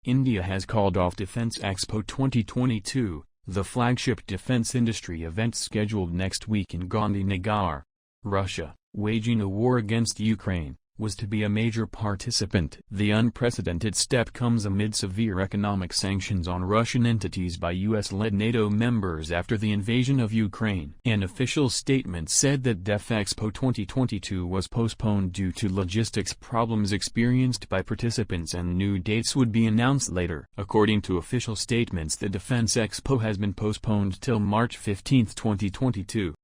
India has called off Defense Expo 2022, the flagship defense industry event scheduled next week in Gandhinagar. Russia, waging a war against Ukraine, was to be a major participant. The unprecedented step comes amid severe economic sanctions on Russian entities by US-led NATO members after the invasion of Ukraine. An official statement said that Def Expo 2022 was postponed due to logistics problems experienced by participants and new dates would be announced later. According to official statements, the Defense Expo has been postponed till March 15, 2022.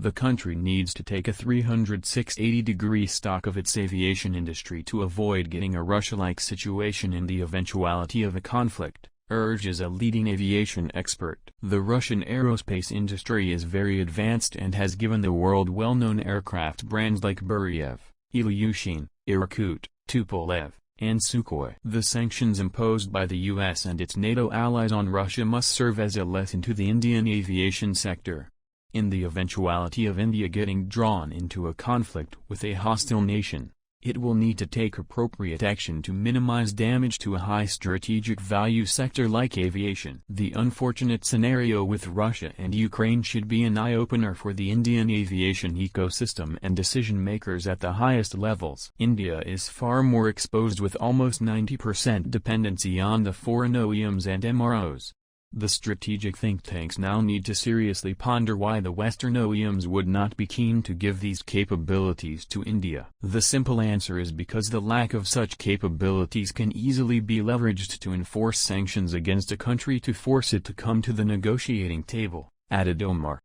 The country needs to take a 360-degree stock of its aviation industry to avoid getting a Russia-like situation in the eventuality of a conflict, urges a leading aviation expert. The Russian aerospace industry is very advanced and has given the world well-known aircraft brands like Buriev, Ilyushin, Irkut, Tupolev, and Sukhoi. The sanctions imposed by the US and its NATO allies on Russia must serve as a lesson to the Indian aviation sector. In the eventuality of India getting drawn into a conflict with a hostile nation, it will need to take appropriate action to minimize damage to a high strategic value sector like aviation. The unfortunate scenario with Russia and Ukraine should be an eye-opener for the Indian aviation ecosystem and decision-makers at the highest levels. India is far more exposed with almost 90% dependency on the foreign OEMs and MROs. The strategic think tanks now need to seriously ponder why the Western OEMs would not be keen to give these capabilities to India. The simple answer is because the lack of such capabilities can easily be leveraged to enforce sanctions against a country to force it to come to the negotiating table, added Omar.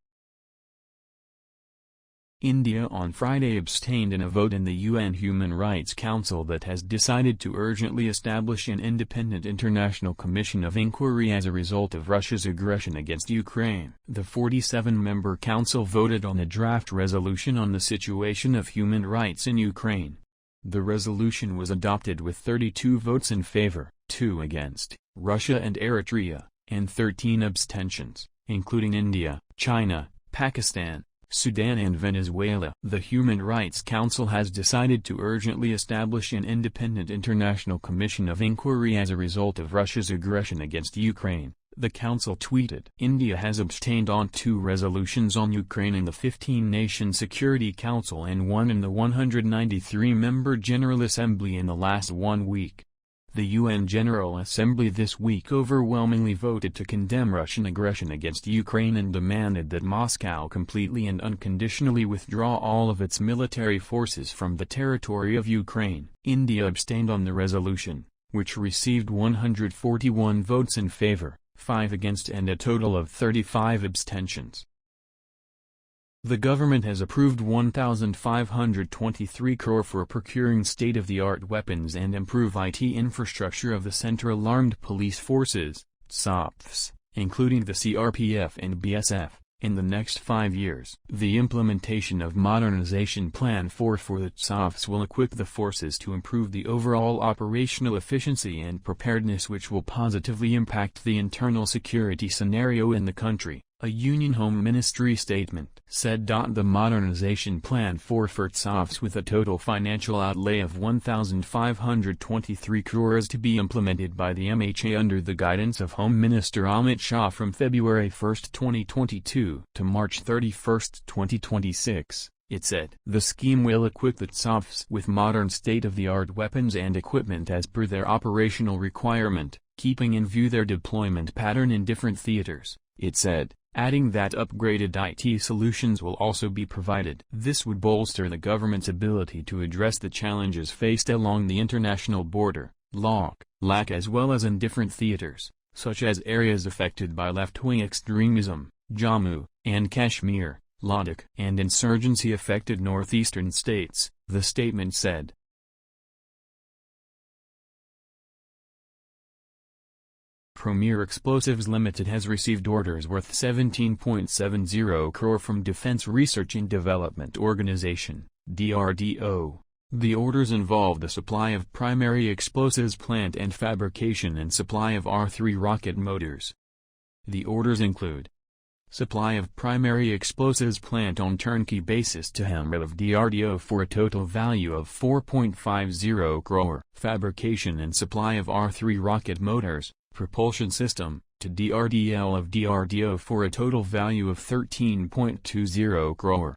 India on Friday abstained in a vote in the UN Human Rights Council that has decided to urgently establish an independent international commission of inquiry as a result of Russia's aggression against Ukraine. The 47-member council voted on a draft resolution on the situation of human rights in Ukraine. The resolution was adopted with 32 votes in favor, 2 against, Russia and Eritrea, and 13 abstentions, including India, China, Pakistan, Sudan and Venezuela. The Human Rights Council has decided to urgently establish an independent international commission of inquiry as a result of Russia's aggression against Ukraine, the council tweeted. India has abstained on 2 resolutions on Ukraine in the 15-nation Security Council and 1 in the 193-member General Assembly in the last 1 week. The UN General Assembly this week overwhelmingly voted to condemn Russian aggression against Ukraine and demanded that Moscow completely and unconditionally withdraw all of its military forces from the territory of Ukraine. India abstained on the resolution, which received 141 votes in favor, 5 against and a total of 35 abstentions. The government has approved 1,523 crore for procuring state-of-the-art weapons and improve IT infrastructure of the Central Armed Police Forces, CAPFS, including the CRPF and BSF, in the next 5 years. The implementation of Modernization Plan 4 for the CAPFS will equip the forces to improve the overall operational efficiency and preparedness, which will positively impact the internal security scenario in the country. A Union Home Ministry statement said. The Modernization Plan 4 for CAPFS with a total financial outlay of 1,523 crore is to be implemented by the MHA under the guidance of Home Minister Amit Shah from February 1, 2022 to March 31, 2026. It said. The scheme will equip the CAPFS with modern state-of-the-art weapons and equipment as per their operational requirement, keeping in view their deployment pattern in different theaters, it said, adding that upgraded IT solutions will also be provided. This would bolster the government's ability to address the challenges faced along the international border, LAC as well as in different theaters, such as areas affected by left-wing extremism, Jammu and Kashmir, Ladakh, and insurgency-affected northeastern states, the statement said. Premier Explosives Limited has received orders worth 17.70 crore from Defense Research and Development Organization, DRDO. The orders involve the supply of primary explosives plant and fabrication and supply of R3 rocket motors. The orders include Supply of primary explosives plant on turnkey basis to Hamlet of DRDO for a total value of 4.50 crore. Fabrication and supply of R3 rocket motors, propulsion system, to DRDL of DRDO for a total value of 13.20 crore.